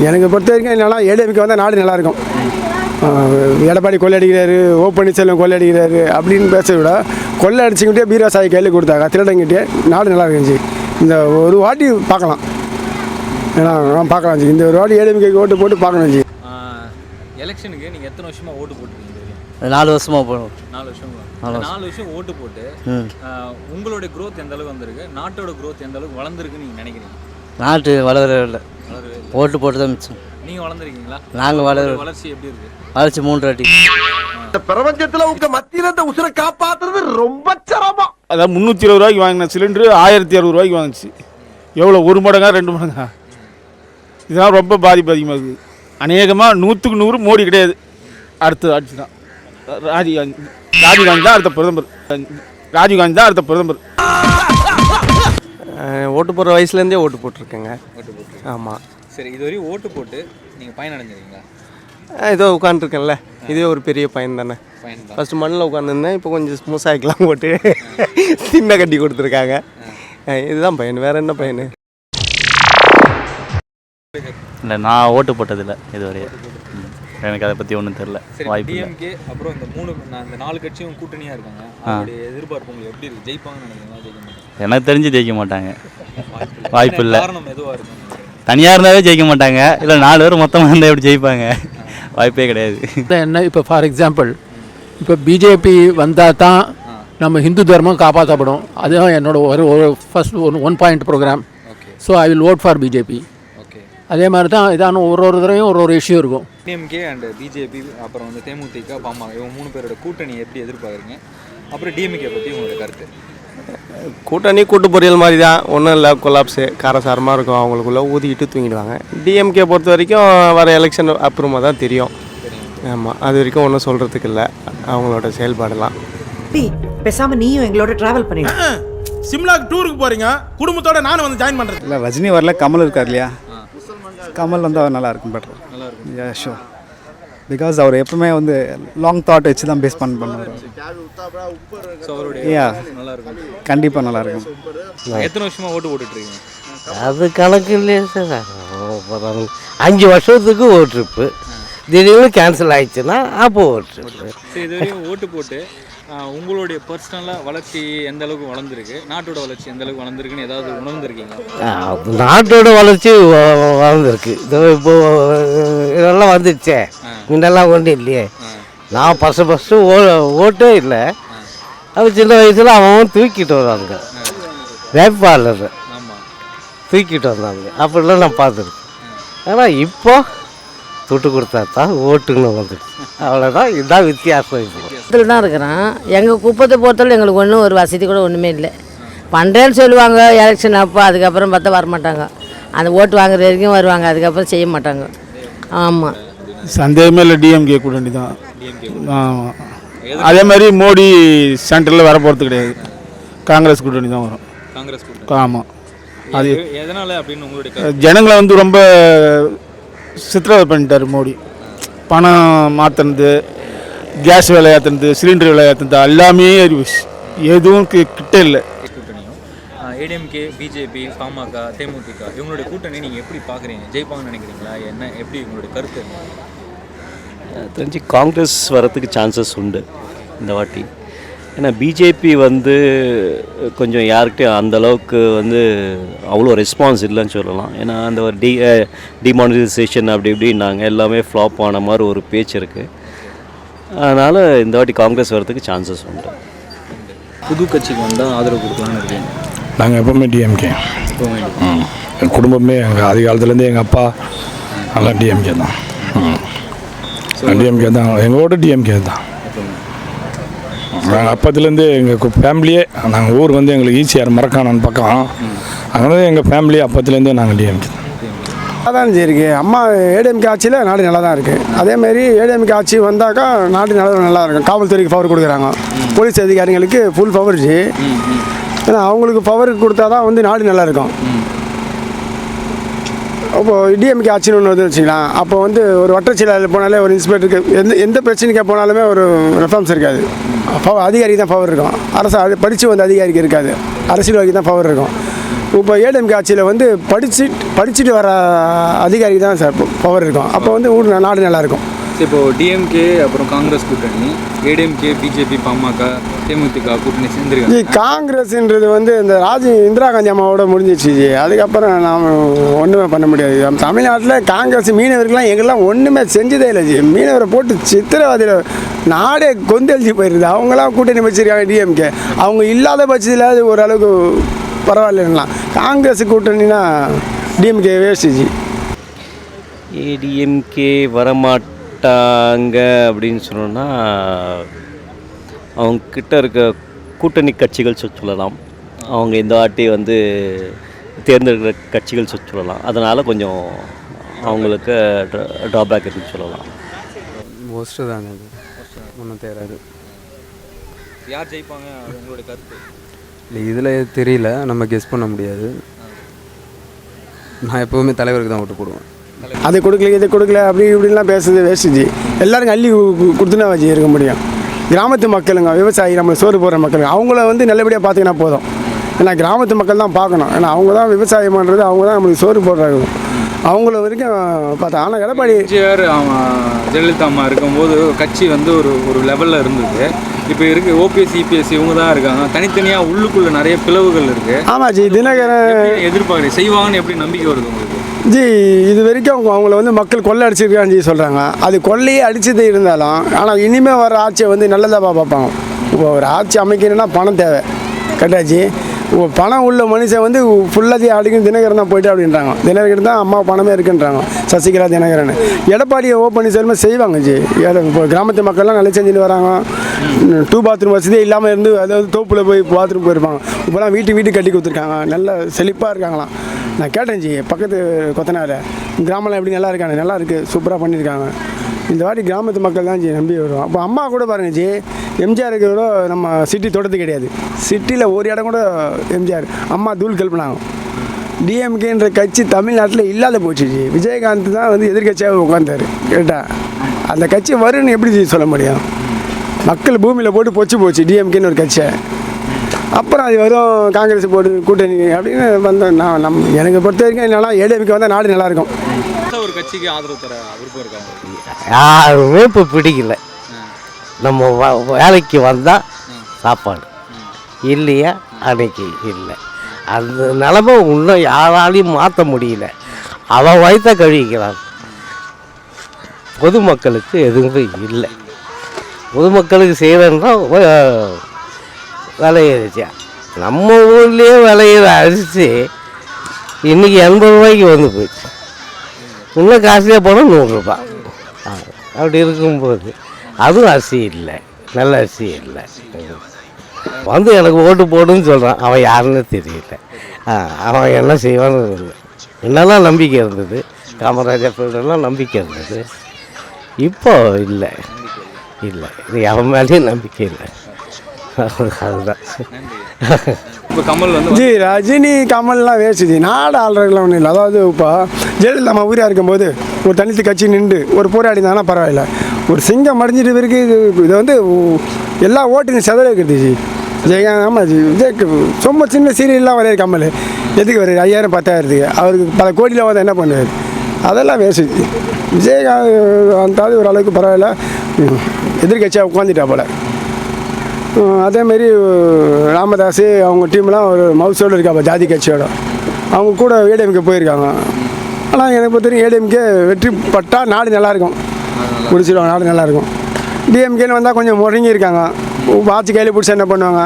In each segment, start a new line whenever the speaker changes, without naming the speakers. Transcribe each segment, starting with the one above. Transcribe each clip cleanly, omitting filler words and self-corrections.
எனக்கு பொறுத்த வரைக்கும் என்னன்னா ஏடிஎம்கே வந்தால் நாடு நல்லாயிருக்கும். எடப்பாடி கொள்ளையடிக்கிறாரு, ஓ பன்னீர்செல்வம் கொள்ளையடிக்கிறாரு அப்படின்னு பேச விட கொள்ளை அடிச்சுக்கிட்டே பீராசாயி கையில் கொடுத்தாங்க, திருடங்கிட்டே நாடு நல்லா இருந்துச்சு. இந்த ஒரு வாட்டி பார்க்கலாம், ஏன்னா பார்க்கலாம் ஜி. இந்த ஒரு வாட்டி ஏடிஎம்கேக்கு ஓட்டு போட்டு பார்க்கணும் ஜி.
எலெக்ஷனுக்கு நீங்கள் எத்தனை வருஷமாக ஓட்டு போட்டுருக்கீங்க?
4 வருஷமாக போகணும்.
4 வருஷமா? 4 வருஷம் ஓட்டு போட்டு உங்களுடைய க்ரோத் எந்த அளவுக்கு வந்திருக்கு, நாட்டோட க்ரோத் எந்த அளவுக்கு வளர்ந்துருக்குன்னு நீங்கள் நினைக்கிறீங்க?
நாட்டு வளரவே இல்லை, ஓட்டு போட்டு தான் மிச்சம்.
நீங்கள் வளர்ந்துருக்கீங்களா?
நாங்கள்
வளர்ச்சி எப்படி இருக்கு?
வளர்ச்சி 3 வாட்டி.
இந்த பிரபஞ்சத்தில் உங்க மத்தியில இந்த உசுரை காப்பாத்துறது ரொம்ப சிரமம்.
அதாவது 320 ரூபாய்க்கு வாங்கின சிலிண்டரு 1660 ரூபாய்க்கு வாங்கிச்சு. எவ்வளோ, 1 மடங்கா 2 மடங்கா? இதெல்லாம் ரொம்ப பாதிப்பு அதிகமாக இருக்குது. அநேகமாக 100க்கு 100 மோடி கிடையாது, அடுத்த ஆட்சி தான் ராஜீவ்காந்தி தான் அடுத்த பிரதமர். ராஜீவ்காந்தி தான் அடுத்த பிரதமர்.
ஓட்டு போடுற வயசுலேருந்தே ஓட்டு போட்டிருக்கேங்க. ஆமாம்.
சரி, இதுவரையும் ஓட்டு போட்டு நீங்கள் பயன் அடைஞ்சிருக்கீங்களா?
ஏதோ உட்காந்துருக்கேன்ல, இதே ஒரு பெரிய பயன் தானே. ஃபஸ்ட்டு மண்ணில் உட்காந்துருந்தேன், இப்போ கொஞ்சம் ஸ்மூசாய்க்கெலாம் போட்டு சின்ன கட்டி கொடுத்துருக்காங்க. இதுதான் பயன், வேறு என்ன பயன்?
இல்லை, நான் ஓட்டு போட்டதில்லை இதுவரையே, எனக்கு அதை பற்றி ஒன்றும் தெரில. வாய்ப்பு
டிஎம்கே அப்புறம் இந்த 4 கட்சியும் கூட்டணியாக இருக்காங்க. அவருடைய எதிர்பார்ப்பு உங்களுக்கு எப்படி இருக்குது? ஜெயிப்பாங்கன்னு நினைக்கிறீங்களா? ஜெயிக்க மாட்டாங்க?
எனக்கு தெரிஞ்சு ஜெயிக்க மாட்டாங்க, வாய்ப்பு இல்லை.
காரணம் எதுவாக இருக்கும்?
தனியாக இருந்தாவே ஜெயிக்க மாட்டாங்க, இல்லை 4 பேர் மொத்தமாக இருந்தால் எப்படி ஜெயிப்பாங்க? வாய்ப்பே கிடையாது.
என்ன இப்போ ஃபார் எக்ஸாம்பிள், இப்போ பிஜேபி வந்தால் தான் நம்ம ஹிந்து தர்மம் காப்பாற்றப்படும். அதுதான் என்னோட ஒரு first 1 point program. So I will vote for BJP. அதே மாதிரி தான் இதான ஒரு தடவையும் ஒரு இஷ்யூ இருக்கும்.
டிஎம்கே அண்ட் பிஜேபி அப்புறம் தேமுதிக, பாமக, இவங்க 3 பேரோட கூட்டணி எப்படி எதிர்பார்க்குறீங்க? அப்புறம் டிஎம்கே பற்றி உங்களோட கருத்து?
கூட்டணி கூட்டு பொரியல் மாதிரி தான், ஒன்றும் இல்லை, கொலாப்ஸு காரசாரமாக இருக்கும், அவங்களுக்குள்ளே ஊதிக்கிட்டு தூங்கிடுவாங்க. டிஎம்கே பொறுத்த வரைக்கும் வர எலெக்ஷன் அப்புறமா தான் தெரியும். ஆமாம், அது வரைக்கும் ஒன்றும் சொல்கிறதுக்கு இல்லை அவங்களோட செயல்பாடெல்லாம்.
பேசாமல் நீயும் எங்களோட ட்ராவல் பண்ணிடு.
சிம்லாக்கு டூருக்கு போகிறீங்க, குடும்பத்தோட நானும் வந்து ஜாயின் பண்ணுறேன்.
இல்லை, ரஜினி வரல, கமல் இருக்கார் இல்லையா? கமல் வந்து அவர் நல்லாயிருக்கும், பெட்டர். யா ஷோ, பிகாஸ் அவர் எப்பவுமே வந்து லாங் தாட் வச்சு தான் பேஸ் பண்ணுவார். யா, கண்டிப்பாக நல்லாயிருக்கும்.
எத்தனை வருஷமாக ஓட்டு போட்டுட்ருக்கீங்க?
அது கணக்கு இல்லையா சார்? 5 வருஷத்துக்கு ஒரு ட்ரிப்பு, திடீர்னு கேன்சல் ஆயிடுச்சுன்னா அப்போ ஒரு ட்ரிப்பு.
சரி, இதுவரையும் ஓட்டு போட்டு உங்களுடைய பர்சனலாக வளர்ச்சி எந்த அளவுக்கு வளர்ந்துருக்கு, நாட்டோட வளர்ச்சி எந்த அளவுக்கு வளர்ந்துருக்குன்னு ஏதாவது உணர்ந்துருக்கீங்க?
நாட்டோட வளர்ச்சி வளர்ந்துருக்கு. இப்போ இதெல்லாம் வந்துடுச்சே, முன்னெல்லாம் ஒன்றும் இல்லையே. நான் ஃபஸ்ட்டு ஓட்டே இல்லை, அது சின்ன வயசில் அவன் தூக்கிட்டு வராங்க, வேட்பாளர் தூக்கிட்டு வந்தாங்க, அப்படிலாம் நான் பார்த்துருக்கேன். ஆனால் இப்போ துட்டு கொடுத்தா தான் ஓட்டுன்னு வந்துடுச்சு, அவ்வளோதான். இதுதான் வித்தியாசம். இப்போ
இதில் தான் இருக்கிறான். எங்கள் குப்பத்தை பொறுத்தவரை எங்களுக்கு ஒன்றும் ஒரு வசதி கூட ஒன்றுமே இல்லை. பண்ணுறேன்னு சொல்லுவாங்க எலெக்ஷன் அப்போ, அதுக்கப்புறம் பார்த்தா வரமாட்டாங்க. அந்த ஓட்டு வாங்குற வரைக்கும் வருவாங்க, அதுக்கப்புறம் செய்ய மாட்டாங்க. ஆமாம்,
சந்தேகமே இல்லை, டிஎம்கே கூட்டணி தான். ஆமாம், அதே மாதிரி மோடி சென்ட்ரலில் வர போகிறது கிடையாது, காங்கிரஸ் கூட்டணி தான் வரும்.
காங்கிரஸ் கூட்டணி?
ஆமாம். அது
எதனால் அப்படின்னு உங்களுடைய
ஜனங்களை வந்து ரொம்ப சித்திரவதை பண்ணிட்டார் மோடி. பணம் மாற்றினது, கேஸ் விலை ஏற்றுனது, சிலிண்டர் விலை ஏற்றுனது எல்லாமே அறிவிச்சு, எதுவும் கிட்ட இல்லை.
கூட்டணியும் ஏடிஎம்கே, பிஜேபி, பாமக, தேமுதிக இவங்களுடைய கூட்டணி நீங்கள் எப்படி பார்க்குறீங்க? ஜெயிப்பாங்கன்னு நினைக்கிறீங்களா? என்ன, எப்படி உங்களுடைய கருத்து?
தெரிஞ்சு காங்கிரஸ் வரத்துக்கு சான்சஸ் உண்டு இந்த வாட்டி. ஏன்னா பிஜேபி வந்து கொஞ்சம் யார்கிட்டையும் அந்தளவுக்கு வந்து அவ்வளோ ரெஸ்பான்ஸ் இல்லைன்னு சொல்லலாம். ஏன்னா அந்த ஒரு டிமானிட்டைசேஷன் அப்படி இப்படின்னாங்க, எல்லாமே ஃப்ளாப் ஆன மாதிரி ஒரு பேச்சு இருக்குது. அதனால் இந்த வாட்டி காங்கிரஸ் வரதுக்கு சான்சஸ் உண்டு.
புது கட்சிக்கு வந்தால் ஆதரவு கொடுக்கலான்னு இருக்கீங்க?
நாங்கள் எப்போவுமே டிஎம்கே. என் குடும்பமே எங்கள் ஆதி காலத்துலேருந்து எங்கள் அப்பா எல்லாம் டிஎம்கே தான். டிஎம்கே தான், எங்களோட டிஎம்கே தான். நாங்கள் அப்பத்துலேருந்து எங்கள் ஃபேமிலியே, நாங்கள் ஊர் வந்து எங்களுக்கு ஈஸியாக மரக்கானன் பக்கம், அதனால எங்கள் ஃபேமிலி அப்பத்துலேருந்தே நாங்கள் டிஎம்கே தான். அதான் இருக்கு. அம்மா ஏடிஎம்கே ஆட்சியில் நாடு நல்லா தான் இருக்குது. அதேமாரி ஏடிஎம்கே ஆட்சி வந்தாக்கா நாடு நல்லா இருக்கும். காவல்துறைக்கு பவர் கொடுக்குறாங்க, போலீஸ் அதிகாரிகளுக்கு ஃபுல் பவர்ஜி. ஏன்னா அவங்களுக்கு பவர் கொடுத்தா தான் வந்து நாடு நல்லா இருக்கும். அப்போது டிஎம்கே ஆட்சின்னு ஒன்று வந்து வச்சுக்கலாம். அப்போ வந்து ஒரு வட்டச்சிலையில் போனாலே ஒரு இன்ஸ்பெக்டருக்கு எந்த பிரச்சனைக்கு போனாலுமே ஒரு ரெஃபார்ம்ஸ் இருக்காது. அதிகாரிக்கு தான் பவர் இருக்கும். அரசு படித்து வந்த அதிகாரிக்கு இருக்காது, அரசியல்வாதிக்கு தான் பவர் இருக்கும். இப்போ ஏடிஎம்கே ஆட்சியில் வந்து படிச்சுட்டு வர அதிகாரிக்கு தான் சார் பவர் இருக்கும். அப்போ வந்து ஊர் நாடு நல்லாயிருக்கும்.
இப்போ டிஎம்கே அப்புறம் காங்கிரஸ் கூட்டணி, ஏடிஎம்கே, பிஜேபி, பாமக, தேமுதிக கூட்டணி சேர்ந்துருக்காங்க.
காங்கிரஸ்ன்றது வந்து இந்த இந்திரா காந்தி அம்மாவோட முடிஞ்சிச்சு. அதுக்கப்புறம் நாம் ஒன்றுமே பண்ண முடியாது. தமிழ்நாட்டில் காங்கிரஸ் மீனவர்கள்லாம் எங்கெல்லாம் ஒன்றுமே செஞ்சதே இல்லை ஜி. மீனவரை போட்டு சித்திரவதையில் நாடே கொந்தளிச்சு போயிடுது. அவங்களாம் கூட்டணி வச்சுருக்காங்க டிஎம்கே. அவங்க இல்லாத பட்சத்தில் அது ஓரளவுக்கு பரவாயில்லைங்களா. காங்கிரஸ் கூட்டணினா டிஎம்கே வேஸ்ட்டு ஜி.
ஏடிஎம்கே வரமாட்டாங்க அப்படின்னு சொன்னோன்னா அவங்கக்கிட்ட இருக்க கூட்டணி கட்சிகள் சொல்லலாம். அவங்க இந்த வாட்டி வந்து தேர்ந்தெடுக்கிற கட்சிகள் சொல்லலாம். அதனால் கொஞ்சம் அவங்களுக்கு ட்ராபேக் இருக்குன்னு சொல்லலாம்.
மோஸ்ட்டு தாங்க, அது ஒன்றும் தெரியாது.
யார் ஜெயிப்பாங்க உங்களுடைய கருத்து?
இல்லை, இதில் தெரியல, நம்ம கெஸ் பண்ண முடியாது. நான் எப்போவுமே தலைவருக்கு தான் ஓட்டு போடுவேன்.
அது கொடுக்கல இதை கொடுக்கல அப்படி இப்படின்லாம் பேசுறது வேஸ்ட்டுச்சு. எல்லாருக்கும் அள்ளி கொடுத்துனா வச்சு இருக்க முடியும். கிராமத்து மக்களுங்க, விவசாயி, நம்ம சோறு போடுற மக்களுங்க, அவங்கள வந்து நல்லபடியாக பார்த்துக்கினா போதும். ஏன்னா கிராமத்து மக்கள் தான் பார்க்கணும். ஏன்னா அவங்க தான் விவசாயம் பண்ணுறது, அவங்க தான் நம்மளுக்கு சோறு போடுறாங்க. அவங்கள வரைக்கும் பார்த்தா. ஆனால் எடப்பாடி
ஜெயலலிதா அம்மா இருக்கும்போது கட்சி வந்து ஒரு லெவலில் இருந்தது. இப்போ இருக்குது ஓபிஎஸ், இபிஎஸ் இவங்க தான் இருக்காங்க. தனித்தனியாக உள்ளுக்குள்ளே நிறைய பிளவுகள் இருக்குது.
ஆமாம் ஜி. தினகரன்
எதிர்பார்க்குறேன் செய்வாங்கன்னு எப்படி நம்பிக்கை வருது உங்களுக்கு?
ஜி, இது வரைக்கும் அவங்கள வந்து மக்கள் கொள்ளை அடிச்சிருக்கான்னு ஜி சொல்கிறாங்க. அது கொள்ளையே அடிச்சது இருந்தாலும், ஆனால் இனிமேல் வர ஆட்சியை வந்து நல்லதாக பார்ப்பாங்க. இப்போ ஒரு ஆட்சி அமைக்கணும்னா பணம் தேவை. கரெக்டாச்சு. இப்போ பணம் உள்ள மனுஷன் வந்து ஃபுல்லாத்தையும் அடிக்கும் தினகரன் தான் போய்ட்டு அப்படின்றாங்க. தினகரன் தான் அம்மா பணமே இருக்குன்றாங்க. சசிகலா, தினகரன். எடப்பாடியை பன்னீர்செல்வம் செய்வாங்க ஜி. இப்போ கிராமத்து மக்கள்லாம் நல்லா செஞ்சுட்டு வராங்க. 2 பாத்ரூம் வசதியே இல்லாமல் இருந்து, அதாவது தோப்பில் போய் பாத்ரூம் போயிருப்பாங்க. இப்போலாம் வீட்டு கட்டி கொடுத்துருக்காங்க. நல்ல செழிப்பாக இருக்காங்களாம். நான் கேட்டேன் ஜி, பக்கத்து கொத்தனார் கிராமம்லாம் எப்படி நல்லா இருக்காங்க. நல்லா இருக்குது, சூப்பராக பண்ணியிருக்காங்க. இந்த வாட்டி கிராமத்து மக்கள் தான் ஜி நம்பி வருவோம். அப்போ அம்மா கூட பாருங்கள் ஜி, எம்ஜிஆருக்கு கூட நம்ம சிட்டி தொடர்ந்து கிடையாது. சிட்டியில் ஒரு இடம் கூட எம்ஜிஆர் அம்மா தூள் கல்பினாங்க. டிஎம்கேன்ற கட்சி தமிழ்நாட்டில் இல்லாத போச்சு ஜி. விஜயகாந்த் தான் வந்து எதிர்கட்சியாக உட்காந்தார். கேட்டால் அந்த கட்சி வரும்னு எப்படி ஜி சொல்ல முடியும்? மக்கள் பூமியில் போட்டு போச்சு டிஎம்கேன்னு ஒரு கட்சியை. அப்புறம் அது வரும் காங்கிரஸ் போட்டு கூட்டணி அப்படின்னு வந்தோம். எனக்கு பொறுத்த வரைக்கும் என்னன்னா ஏடிஎம்கே வந்தால் நாடு நல்லாயிருக்கும்.
ஒரு கட்சிக்கு ஆதரவு தர விருப்பம் இருக்காங்க?
யாருமே இப்போ பிடிக்கல. நம்ம வேலைக்கு வந்தால் சாப்பாடு இல்லையா, அன்னைக்கு இல்லை. அந்த நிலமை இன்னும் யாராலையும் மாற்ற முடியல. அவன் வயிற்ற கழிக்கிறான். பொதுமக்களுக்கு எதுவுமே இல்லை. பொதுமக்களுக்கு செய்கிறன்னா விலையேறிச்சா. நம்ம ஊர்லேயே விலையிற அரிசி இன்றைக்கி 80 ரூபாய்க்கு வந்து போயிடுச்சு. இன்னும் காசுலேயே போனால் 100 ரூபா. அப்படி இருக்கும்போது அதுவும் அரிசி இல்லை, நல்ல அரிசி இல்லை. வந்து எனக்கு ஓட்டு போடுன்னு சொல்கிறான். அவன் யாருன்னு தெரியல. அவன் என்ன செய்வான்னு இல்லை. என்னெல்லாம் நம்பிக்கை இருந்தது, காமராஜர் பீரியடெல்லாம் நம்பிக்கை இருந்தது. இப்போ இல்லை. இது அவன் மேலேயும் நம்பிக்கை இல்லை. அதுதான்.
இப்போ கமல் வந்து
ஜி, ரஜினி கமல்லாம் வேஸ்ட்டு ஜி. நாடு ஆள்றதுலாம் ஒன்றும் இல்லை. அதாவது இப்போ ஜெயலலிதா அம்மா ஊரியாக இருக்கும்போது ஒரு தனித்து கட்சி நின்று ஒரு போராடி இருந்தாங்கன்னா பரவாயில்ல. ஒரு சிங்கம் மடிஞ்சிட்டு பிறகு இது வந்து எல்லா ஓட்டுங்க செதற இருக்குது ஜி. விஜயகாந்த் ஆமாம் ஜி. விஜய்க்கு ரொம்ப சின்ன சீரியல்லாம் வரையாரு கமல். எதுக்கு வரையாரு? 5000 10,000க்கு அவருக்கு பல கோடியில் வந்து என்ன பண்ணுவார்? அதெல்லாம் வேஸ்ட்டு ஜி. விஜயகாந்த் வந்தாலும் ஓரளவுக்கு பரவாயில்ல, எதிர்கட்சியாக உட்காந்துட்டா போல். அதேமாரி ராமதாஸ் அவங்க டீம்லாம் ஒரு மவுசோடு இருக்காங்க ஜாதி கட்சியோட. அவங்க கூட ஏடிஎம்கே போயிருக்காங்க. ஆனால் எனக்கு பொறுத்த வரைக்கும் ஏடிஎம்கே வெற்றி பட்டால் நாடு நல்லாயிருக்கும். பிடிச்சிடுவாங்க, நாடு நல்லாயிருக்கும். டிஎம்கேன்னு வந்தால் கொஞ்சம் முடங்கி இருக்காங்க. ஆட்சி கையில் பிடிச்சா என்ன பண்ணுவாங்க?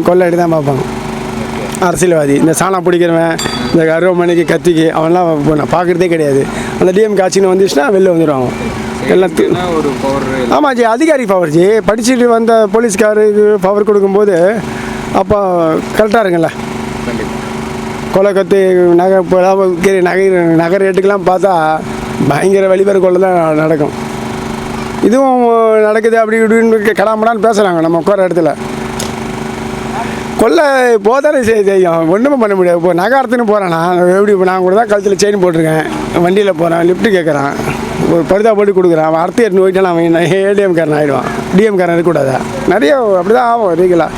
கொள்ளையிட்டு தான் பார்ப்பாங்க. அரசியல்வாதி இந்த சாணா பிடிக்கிறவன், இந்த அருவமணிக்கு கத்திக்கு அவன்லாம் நான் பார்க்குறதே கிடையாது. அந்த டிஎம்கே ஆட்சின்னு வந்துச்சுன்னா வெளில வந்துடுவாங்க எல்லாத்துக்கும்.
ஒரு பவர்.
ஆமாம் ஜி, அதிகாரி பவர் ஜி. படிச்சுட்டு வந்த போலீஸ்காருக்கு பவர் கொடுக்கும்போது அப்போ கரெக்டாக இருக்குங்கள. கொலை கத்து நகை ரேட்டுக்கெல்லாம் பார்த்தா பயங்கர வெளிப்பற கொள்ளை தான் நடக்கும். இதுவும் நடக்குது அப்படி இப்படின்னு கடாமடான்னு பேசுகிறாங்க நம்ம உட்கார இடத்துல. கொள்ளை போதானே செய்யும், ஒன்றுமே பண்ண முடியாது. இப்போ நகரத்துன்னு போகிறேன்னா எப்படி, இப்போ நான் கூட தான் கழுத்தில் செயின் போட்டிருக்கேன், வண்டியில் போகிறேன், லிஃப்ட்டு கேட்குறான், ஒரு பரிதா போட்டு கொடுக்குறான். அவன் அடுத்து எடுத்து போயிட்டான், அவன் ஏடிஎம் காரன் ஆகிடுவான். டிஎம் காரன் இருக்கக்கூடாதா? நிறைய அப்படி தான் ஆகும் ரீகலாக.